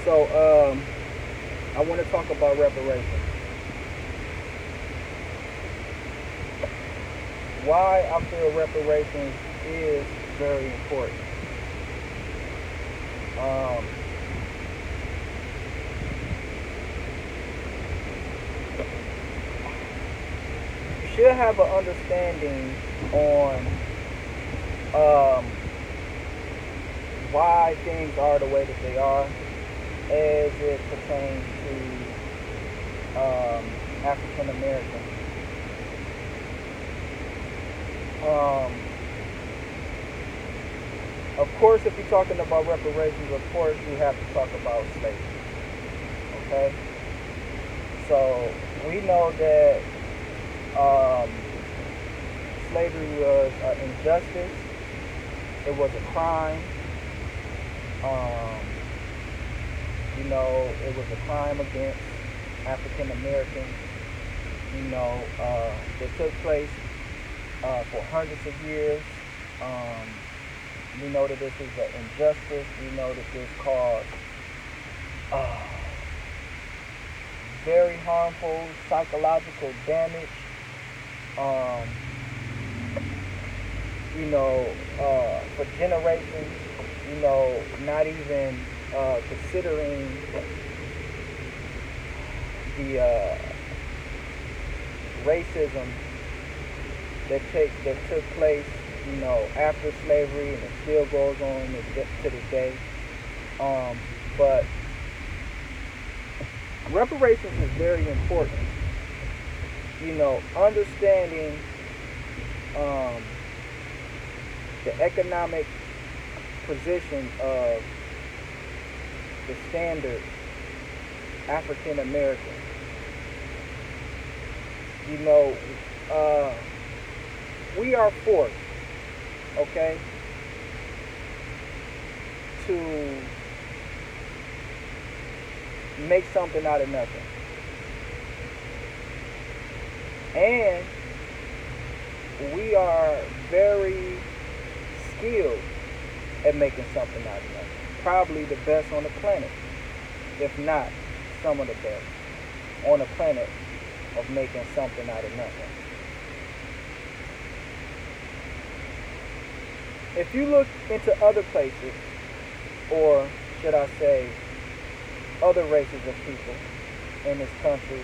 So I want to talk about reparations. Why I feel reparations is very important. Um, you should have an understanding on um, why things are the way that they are as it pertains to African Americans. Um, of course, if you're talking about reparations, of course you have to talk about slavery. Okay, so we know that um, slavery was an injustice. It was a crime. Um, it was a crime against African Americans. That took place for hundreds of years. Um, we know that this is an injustice. We know that this caused uh, very harmful psychological damage. Um, for generations. Not even considering the racism that took place, after slavery, and it still goes on to this day. But reparations is very important. Understanding um, the economic position of the standard African American. You know, uh, we are forced, okay, to make something out of nothing. And we are very skilled at making something out of nothing. Probably the best on the planet, if not some of the best on the planet of making something out of nothing. If you look into other places, or should I say, other races of people in this country,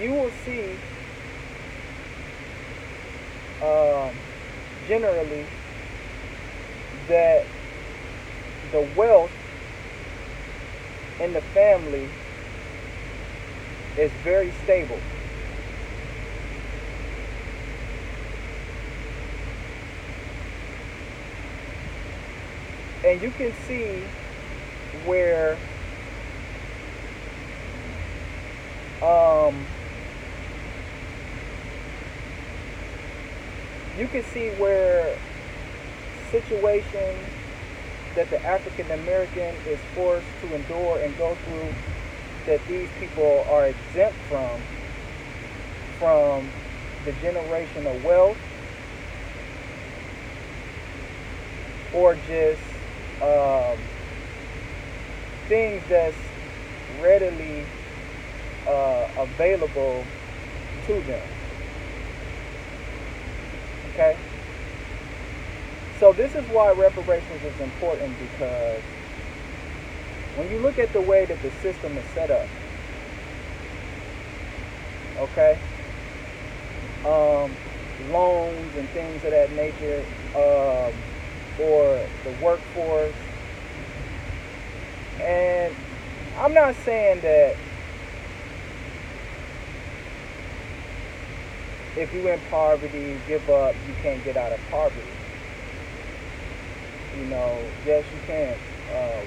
you will see um, generally that the wealth in the family is very stable. And you can see where um, you can see where situations that the African American is forced to endure and go through, that these people are exempt from the generational wealth, or just things that's readily available to them. Okay? So this is why reparations is important, because when you look at the way that the system is set up, okay, loans and things of that nature, for the workforce, and I'm not saying that if you're in poverty, give up, you can't get out of poverty. Yes, you can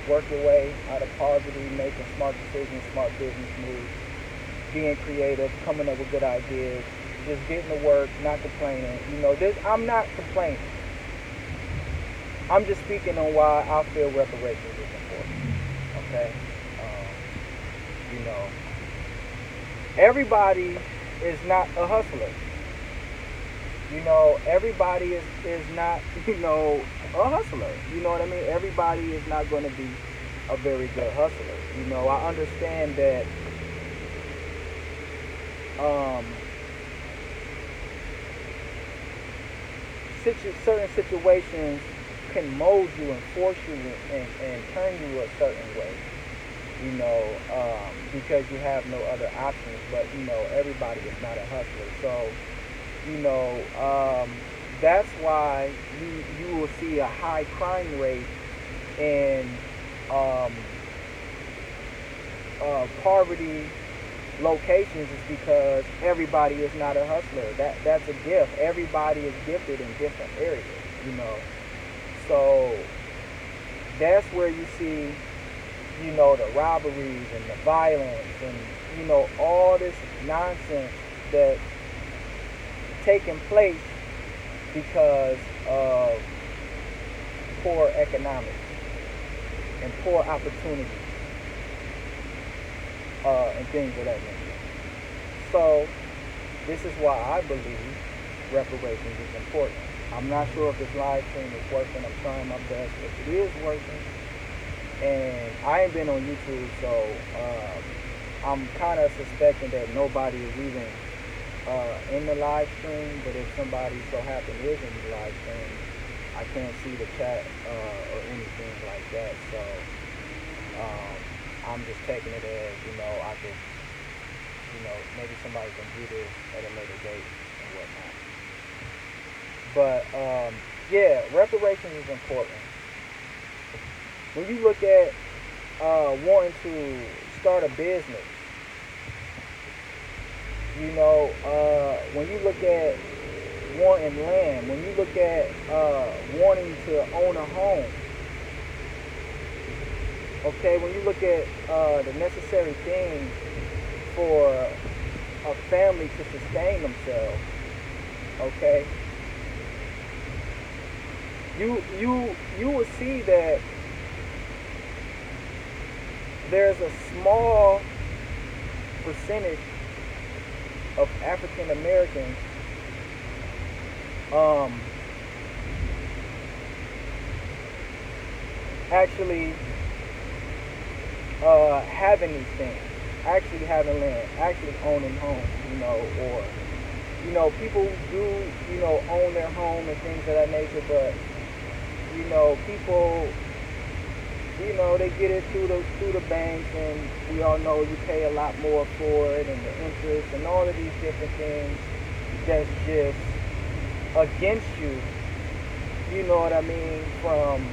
work your way out of poverty, making smart decisions, smart business moves, being creative, coming up with good ideas, just getting to work, not complaining. I'm not complaining. I'm just speaking on why I feel reparations is important. Okay? You know, everybody is not a hustler. Everybody is not, a hustler. You know what I mean? Everybody is not going to be a very good hustler. I understand that um, certain situations can mold you and force you and turn you a certain way, because you have no other options. But, everybody is not a hustler. So, you know, um, that's why you will see a high crime rate in um, poverty locations, is because everybody is not a hustler. That's a gift. Everybody is gifted in different areas, you know. So that's where you see, the robberies and the violence and all this nonsense that's taking place because of poor economics and poor opportunities, and things of that nature. So this is why I believe reparations is important. I'm not sure if this live stream is working. I'm trying my best. If it is working, and I ain't been on YouTube, so I'm kind of suspecting that nobody is even in the live stream. But if somebody so happen is in the live stream, I can't see the chat or anything like that. So I'm just taking it as, I could, maybe somebody can do this at a later date and whatnot. But yeah, reparations is important. When you look at wanting to start a business, when you look at wanting land, when you look at wanting to own a home, okay, when you look at the necessary things for a family to sustain themselves, okay, you will see that there's a small percentage of African Americans actually having these things, actually having land, actually owning homes, or people do, own their home and things of that nature, but people, they get it through the banks, and we all know you pay a lot more for it, and the interest and all of these different things that's just against you, you know what I mean, from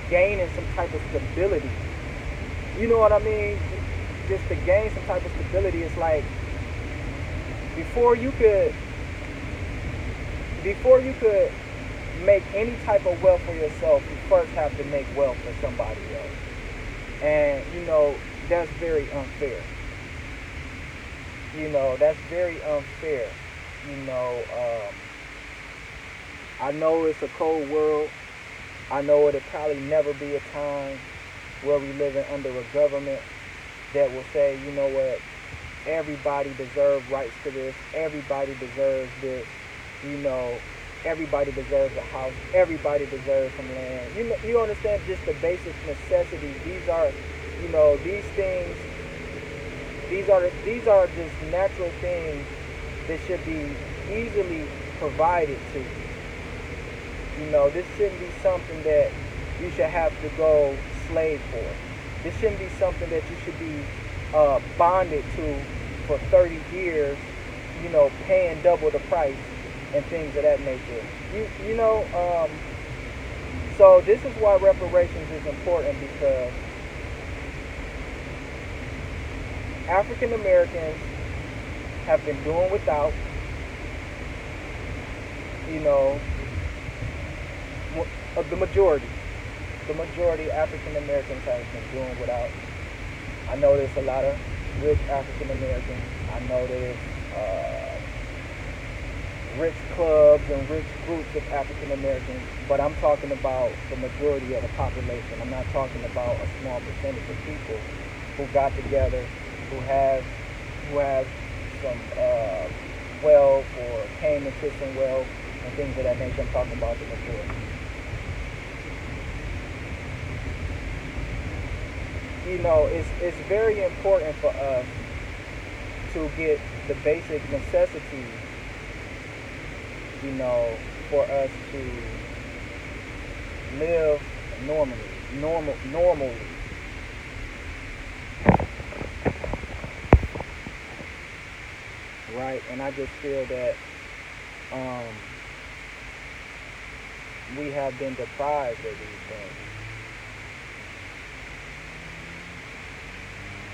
gaining some type of stability. You know what I mean? Just to gain some type of stability, it's like before you could make any type of wealth for yourself, you first have to make wealth for somebody else. And that's very unfair. That's very unfair. I know it's a cold world. I know it'll probably never be a time where we living under a government that will say, you know what, everybody deserves rights to this, everybody deserves this, everybody deserves a house, everybody deserves some land. You understand, just the basic necessities. These are, these things, these are just natural things that should be easily provided to you. This shouldn't be something that you should have to go slave for. This shouldn't be something that you should be bonded to for 30 years, paying double the price and things of that nature. So this is why reparations is important, because African Americans have been doing without, of the majority African Americans have been doing without. I know there's a lot of rich African Americans. I know there's rich clubs and rich groups of African Americans, but I'm talking about the majority of the population. I'm not talking about a small percentage of people who got together, who have some wealth or came into some wealth and things of that nature. I'm talking about the majority. you know, it's very important for us to get the basic necessities, you know, for us to live normally. Right? And I just feel that um, we have been deprived of these things.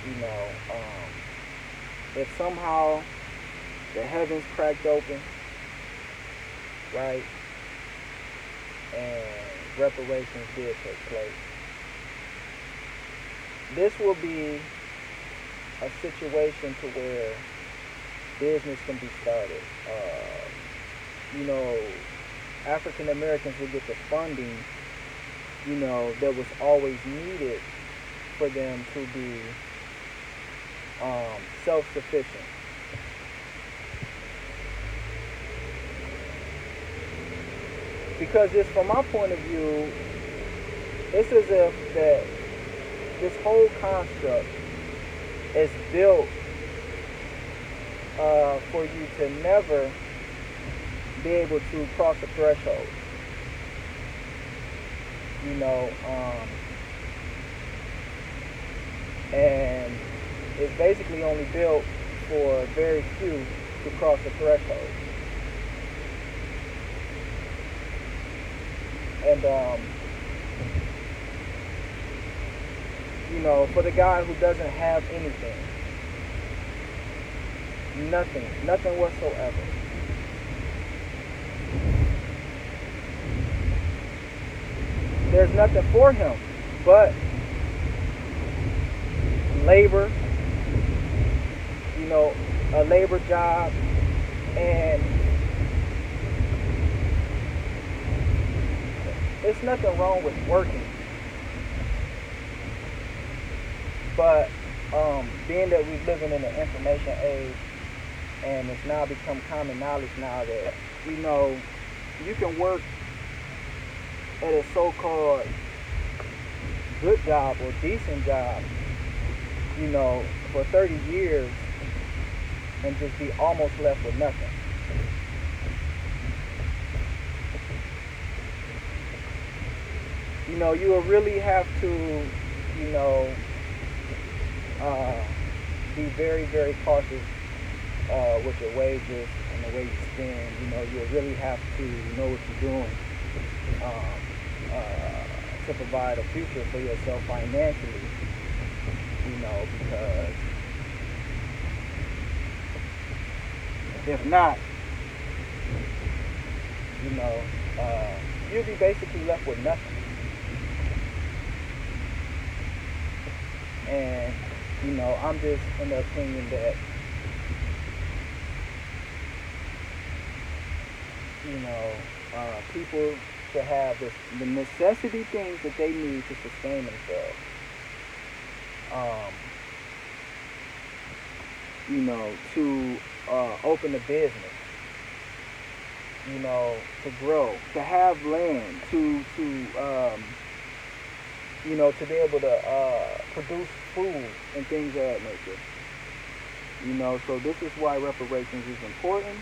You know, if somehow the heavens cracked open, right, and reparations did take place, this will be a situation to where business can be started. You know, African Americans will get the funding, you know, that was always needed for them to be self-sufficient. Because just from my point of view, it's as if that this whole construct is built for you to never be able to cross a threshold. You know, and it's basically only built for very few to cross the threshold. And you know, for the guy who doesn't have anything, nothing whatsoever, there's nothing for him but labor, you know, a labor job, and there's nothing wrong with working. But being that we're living in an information age, and it's now become common knowledge now that, you know, you can work at a so-called good job or decent job, you know, for 30 years and just be almost left with nothing. You know, you will really have to, you know, be very, very cautious with your wages and the way you spend. You know, you'll really have to know what you're doing to provide a future for yourself financially. You know, because if not, you know, you'll be basically left with nothing. And, you know, I'm just in the opinion that, you know, people should have the necessity things that they need to sustain themselves. You know, to open a business, you know, to grow, to have land, to you know, to be able to produce food and things of that nature. You know, so this is why reparations is important.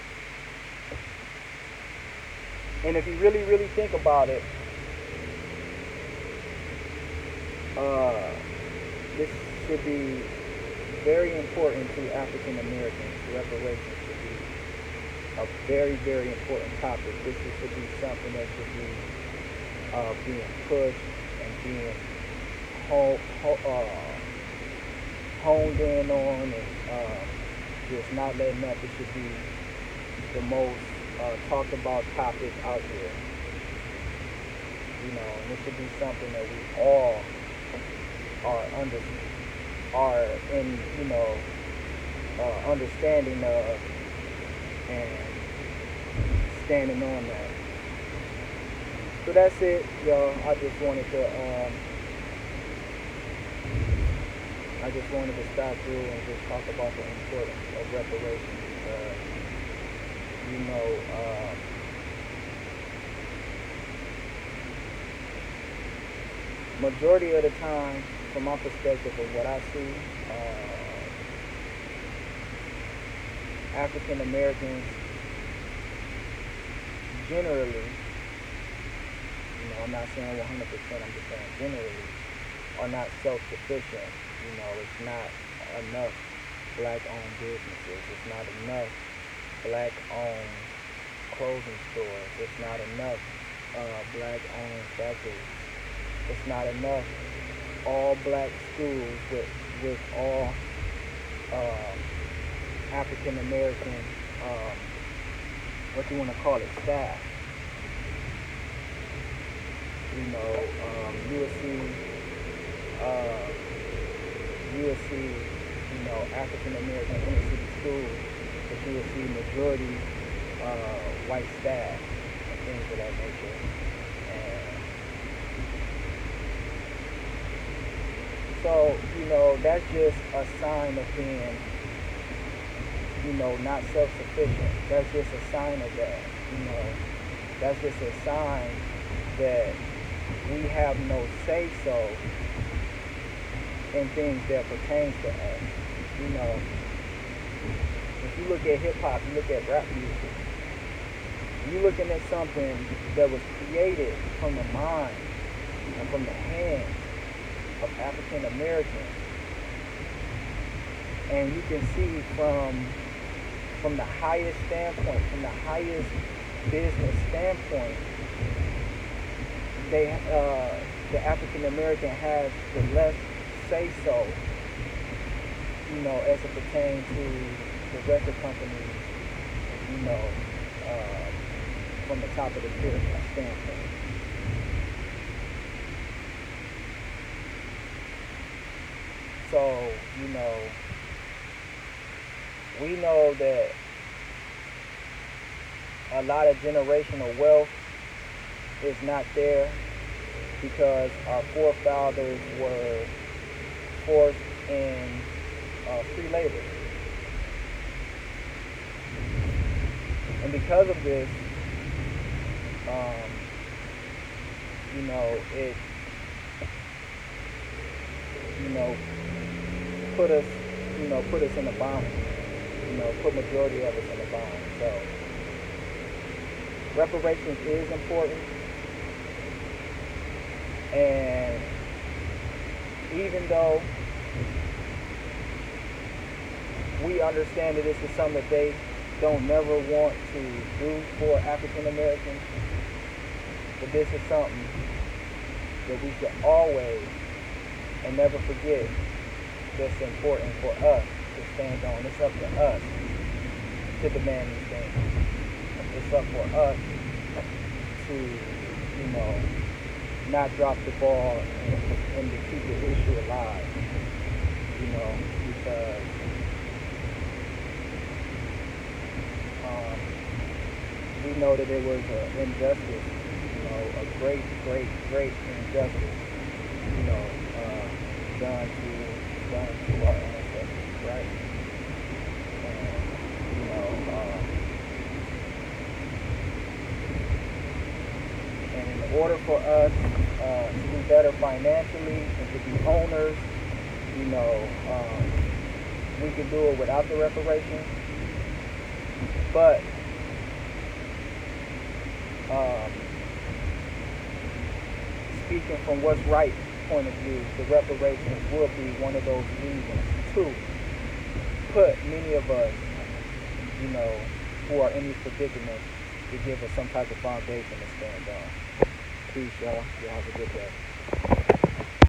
And if you really, really think about it, this should be very important to African Americans. Reparations should be a very, very important topic. This should be something that should be being pushed and being honed in on, and just not letting up. It should be the most talked about topic out there. You know, and it should be something that we all are in, you know, understanding of and standing on that. So that's it, y'all. I just wanted to stop through and just talk about the importance of reparations, because, you know, majority of the time, from my perspective of what I see, African Americans generally, I'm not saying 100%, I'm just saying generally, are not self-sufficient. It's not enough black-owned businesses. It's not enough black-owned clothing stores. It's not enough black-owned factories. It's not enough all black schools with all African American, what you want to call it, staff. You will see, African American inner city schools, but you will see majority white staff and things of that nature. And so, that's just a sign of being, not self-sufficient. That's just a sign of that. That's just a sign that we have no say-so in things that pertains to us. If you look at hip-hop, you look at rap music, you're looking at something that was created from the mind and from the hands of African Americans. And you can see from the highest standpoint, from the highest business standpoint, the African American has the less say so, as it pertains to the record companies, from the top of the pyramid standpoint. So, we know that a lot of generational wealth is not there because our forefathers were forced in free labor. And because of this, it put us in a bind. Put majority of us in a bind. So reparations is important, and even though we understand that this is something that they don't never want to do for African Americans, but this is something that we should always and never forget that's important for us to stand on. It's up to us to demand these things. It's up for us to, not drop the ball and to keep the issue alive, because we know that it was an injustice, a great, great, great injustice, done to our ancestors, right? And in order for us to be better financially and to be owners, we can do it without the reparations. But speaking from what's right point of view, the reparations will be one of those reasons to put many of us, who are in these predicaments, to give us some type of foundation to stand on. Peace, y'all. Y'all have a good day.